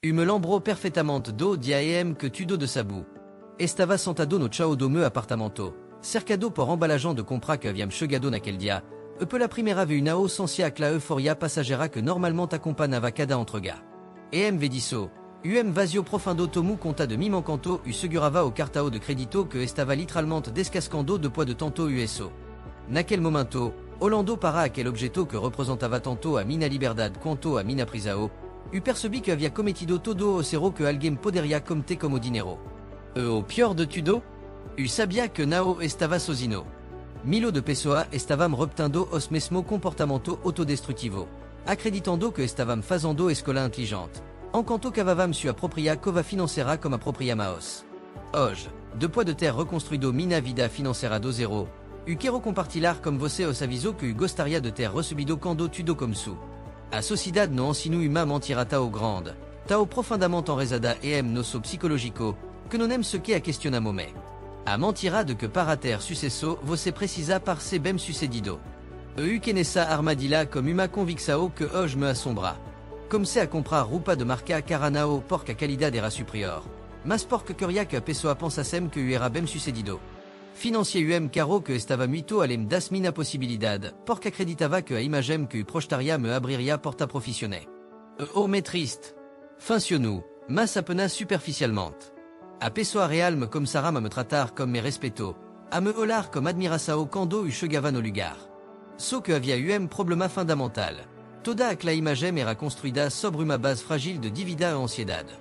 me lambro perfettamente do dia que tudo de sabu. Estava sentado no chão do meu apartamento, cercado por embalageant de compra que haviam chegado naquele dia, e pela primeira vez na ausência aquela euforia passagera que normalmente acompanhava cada entrega. Vedisso, vazio profundo tomu conta de mi mancanto segurava o cartão de crédito que estava literalmente descascando depois de tanto USO. Naquele momento, Orlando para aquele objeto que representava tanto a minha liberdade quanto a minha prisão, percebi que havia cometido todo o erro que alguém poderia cometer como dinheiro. E o pior de tudo? Sabia que não estava sozinho. Milo de pessoas estavam repetindo os mesmos comportamentos autodestrutivos, acreditando que estavam fazendo escola inteligente, enquanto que havíamos sua própria cova financeira como apropriamos. Hoje, depois de ter reconstruído minha vida financeira do zero, quero compartilhar com você os avisos que gostaria de ter recebido quando tudo começou. A sociedade não ensinou uma mentira tão grande, tão profundamente enraizada nosso psicológico, que não nem sequer a questionamos. A mentira de que para ter sucesso você precisa par ser bem sucedido. Que nessa armadilha como uma convicção que hoje me assombra. Comecei a comprar roupa de marca cara não porque a qualidade era superior, mas porque queria que a pessoa pensasse que era bem sucedido. Financiei caro que estava muito além das minha possibilidade, porque acreditava que a imagem que prostaria me abriria porta profissional. Mais triste. Funcionou, mas apenas superficialmente. A pessoa real me começara a me tratar como me respetou, a me olhar como admiração quando chegava no lugar. Só que havia problema fundamental. Toda aquela imagem era construída sobre uma base fragile de dívida e ansiedade.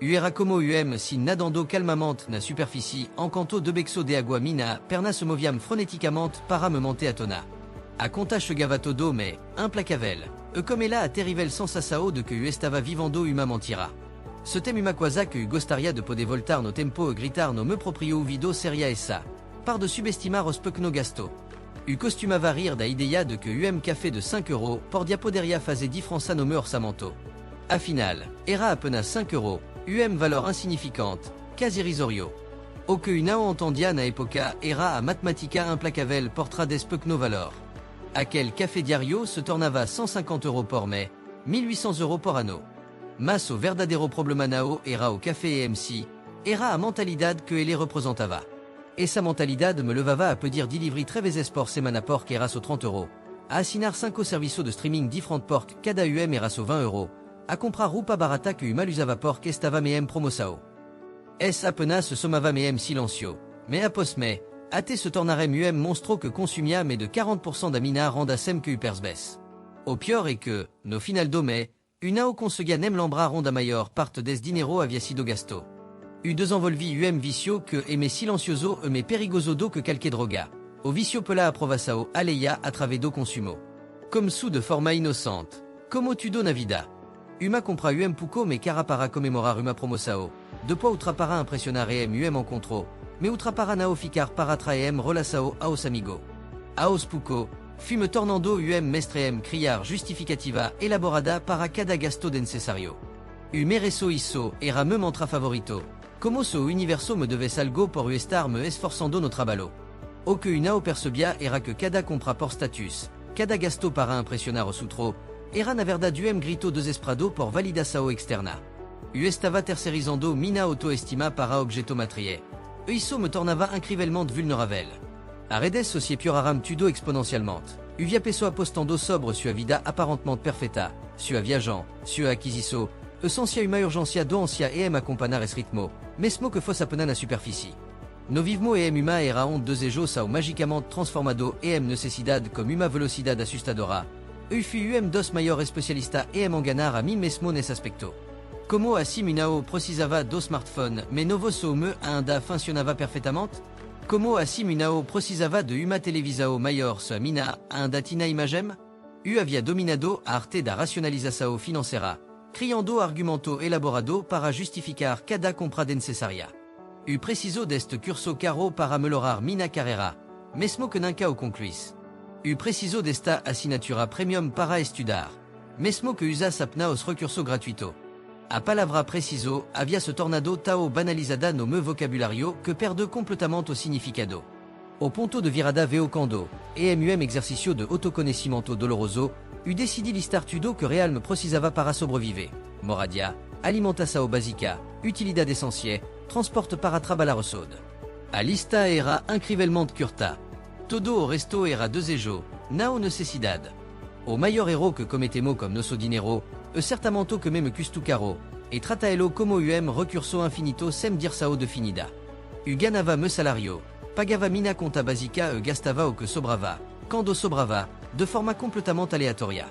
Era como si nadando calmamente na superfície, enquanto de becso de água mina, perna se moviam freneticamente para me monter à tona. A conta chegava todo mais, implacável, e comme ela a terrível sensação de que estava vivendo uma mentira. C'était uma coisa que gostaria de poder voltar no tempo e gritar no meu próprio ouvido seria essa, par de subestimar os pequenos gastos. Costumava rir da ideia de que café de 5 € podia poderia fazer diferença no meu orçamento. Afinal, era apenas 5 €, valor insignificante, quasi irrisorio. O que não entendia na época era a matemática implacável por trás des pequenos valor. Aquele café diario se tornava 150 € por mês, 1800 € por ano. Mas o verdadeiro problema não era o café EMC, era a mentalidade que ele representava. Essa mentalidade me levava a pedir delivery 3 vezes por semana porque era só 30 €, a assinar 5 serviços de streaming diferentes porque cada era só 20 €, a comprar roupa barata que mal usava porque estava meem promoção. Es apenas se somava meem silencio, mais após me, até se tornara monstro que consumia mais de 40% da mina renda sem que persbes. O pior é que, no final do mês, não conseguia nem lembrar onde a maior parte des dinheiro havia sido gasto. Desenvolvi vicio que é mais silencioso e mais perigoso do que qualquer droga. O vicio pela aprovação alheia através do consumo. Como su de forma inocente, como tudo na vida. Uma compra pouco mais cara para comemorar uma promoção. Depois outra para impressionar encontro, mais outra para não ficar para atrair relação aos amigos. Aos pouco, fui me tornando mestre criar justificativa elaborada para cada gasto necessário. Mereço isso era meu mantra favorito. Como se o universo me devesse algo por estar me esforçando no trabalho. O que não percebia era que cada compra por status, cada gasto para impressionar os outros, era na verdade grito desesperado por validação externa. Estava terceirizando minha autoestima para objeto material. Isso me tornava incrivelmente vulnerável. A redes sociais pioraram tudo exponencialmente. Via pessoa postando sobre sua vida aparentemente perfeita, sua viajant, sua aquisição, essência uma urgência doença acompanhar esse ritmo, mesmo que fosse apenas na superfície. No vivmo uma era desejos ao magicamente transformado necessidade como uma velocidade assustadora. Fui dos maiores especialistas enganar a mim mesmo nesse aspecto. Como assim não precisava do smartphone, mas novo me ainda funcionava perfeitamente? Como assim não precisava de uma televisão maior se a minha ainda tinha imagem? Havia dominado a arte da racionalização financeira, criando argumento elaborado para justificar cada compra necessária. Preciso deste curso caro para melhorar minha carreira, mesmo que nunca o concluís. Preciso desta assinatura premium para estudar, mesmo que usasse apenas os recursos gratuitos. A palavra preciso havia se tornado tão banalizada no meu vocabulário que perde completamente o significado. O ponto de virada veio quando, exercício de autoconhecimento doloroso, decidi listar tudo que real me precisava para sobreviver. Moradia, alimenta sao basica, utilidad essentia, transporte para trabalhar-sode. A lista era incrivelmente curta. Todo o resto era desejo, não necessidade. O maior erro que cometemos comme nosso dinheiro, e certamente que même custo caro, e trataelo como recurso infinito sem dir sao definida. Ganava me salario, pagava mina conta basica e gastava o que sobrava, quando sobrava, de forma completamente aleatoria.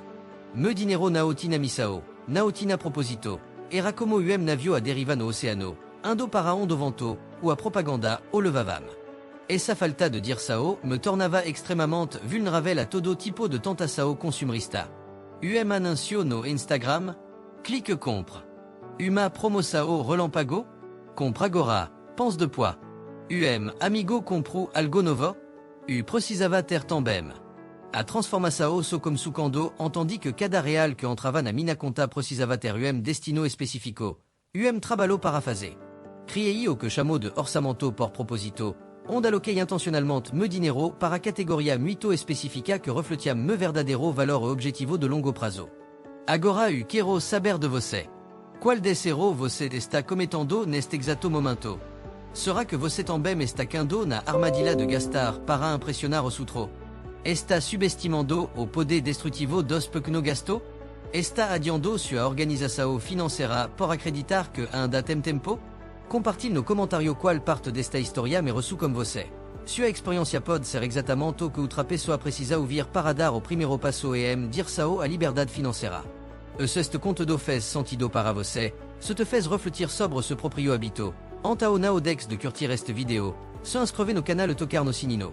Me dinheiro não tinha missao, não tinha proposito, era como navio a deriva no oceano, indo para onde vento, ou a propaganda, o levavam. Essa falta de dir sao me tornava extremamente vulnéravel a todo tipo de tentação consumista. Anuncio no Instagram, clique compre. Uma promosao relampago, compre agora, pense de poids. Amigo compru algo novo? Precisava ter também. A transformação so comme sucando entendi que cada real que entrava na mina conta precisava ter destino específico. Trabalho para fazer. Criei o que chamou de orçamento por proposito, onde aloquei intencionalmente me dinheiro para a categoria muito específica que refletia me verdadeiro valor e objetivo de longo prazo. Agora quero saber de você. Qual desero você está cometendo neste exato momento? Será que você também está caindo na armadilha de gastar para impressionar os outros? Está subestimando o poder destrutivo dos pequenos gastos? Está adiando sua organização financeira por acreditar que ainda tem tempo? Compartilhe no comentário qual parte desta história me reçu como você. Sua experiência pode ser exatamente o que outra pessoa precisa ouvir para dar o primeiro passo e dir sao à liberdade financeira. Se este conteúdo fez sentido para você, se te fez refletir sobre ce proprio hábito, anta o não dex de curtir este vidéo, se inscreve no canal e tocar no sinino.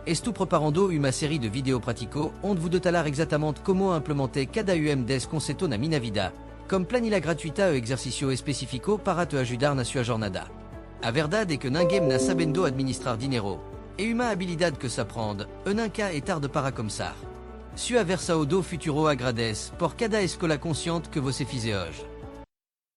Estou preparando uma série de vidéos pratico onde vous detalhar exatamente como implementer cada des conceito na minha vida, como planilha gratuita e exercício específico para te ajudar na sua jornada. A verdade é que ninguém na sabendo administrar dinheiro, e uma habilidade que s'apprend, e nunca é tarde para começar. Sua versão do futuro agradece por cada escola consciente que você fizer hoje.